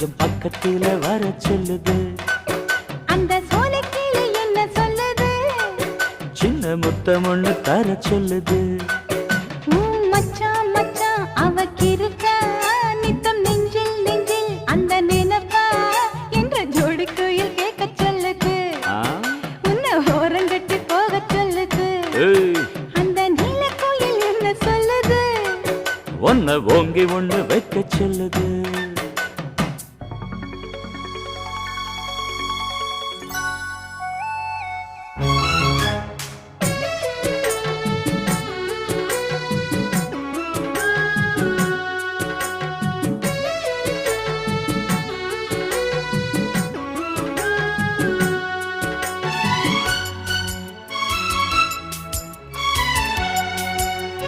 கொஞ்சம் பக்கத்துல வர சொல்லுது. அந்த சோலைக்கிளி என்ன சொல்லுது? சின்ன முத்தம் ஒண்ணு தர சொல்லுது. மச்சான் மச்சான் அவக்கிருக்கா நித்தம் நெஞ்சில் நெஞ்சில் அந்த நினைப்பா என்ற ஜோடி குயில் கேட்க சொல்லுது. உன்னை ஓரங்கட்டி போக சொல்லுது. அந்த நீல குயில் என்ன சொல்லுது? ஒன்ன ஓங்கி ஒண்ணு வைக்க சொல்லுது.